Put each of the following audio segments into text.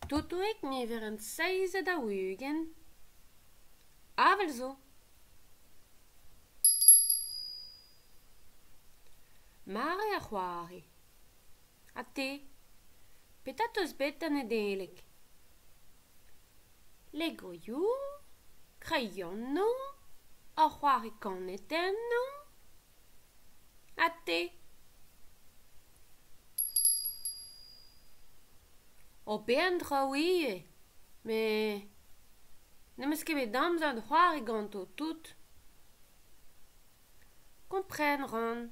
Toto ik never een seize da ugen. Avel zo. Mare a c'hoari. A te, petat eus bet an edeleg. Lego you, crayon no, a c'hoari kaneten no. A te. O ben draouie, me nemes ket bet amzer c'hoari ganto tout. Kompren ran.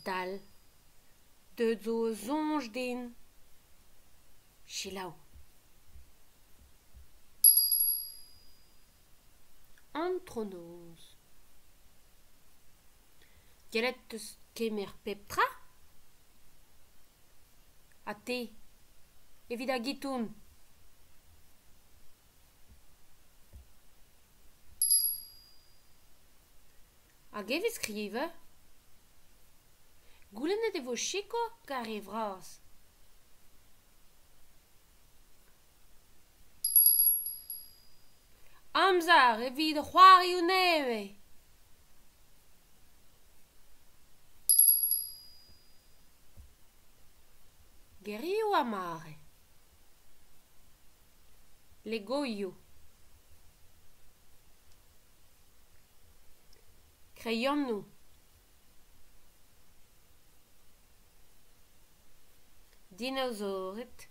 Dal, de zo zonj din. Chilaou. Antronoz. Gelet eus kemer pep tra? A te, evit a gitoun. Hag evit skrive? Goulennet e vo chiko gar e vras. Amzar evit c'hoari ou neve. Gerioù a mare. Legoio. Crayonnou. Dinosauret.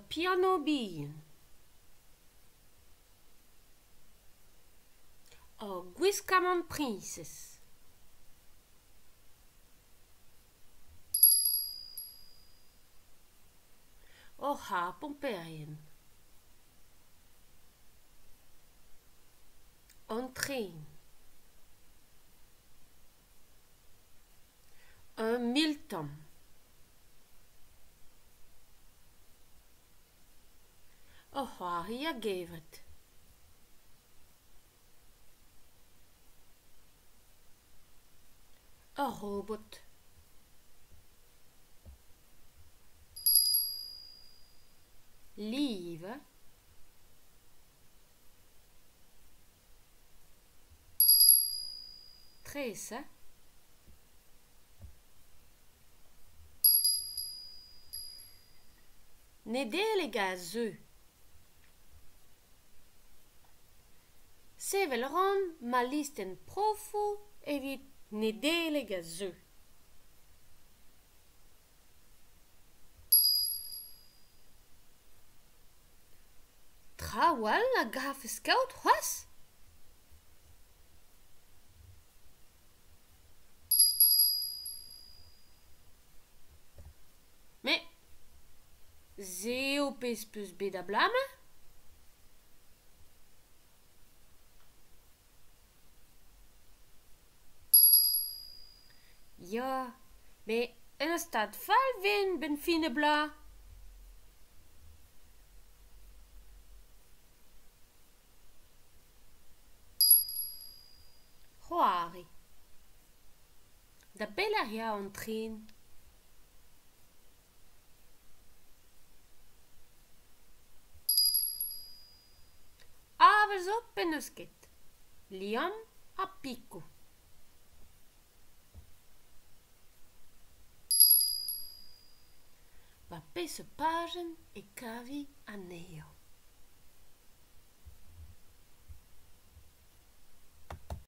Piano bihan. Gwiskamant prinses. Ha pomperien. An tren. Un miltam. C'hoari a gevet. Robot. Live. Trese. Nedeleg a zeu. Sevel ran ma listen profo evit nedeleg a zeu. Trawal a graf skaout c'hoaz? Me, zeo pez peus bet a blame? Ya, me en stad fall ven ben fin e bla. C'hoari. Da bel a ria an tren. Avel zo pen eus ket. Liam a piko. Va pe se pagen e kavi aneo.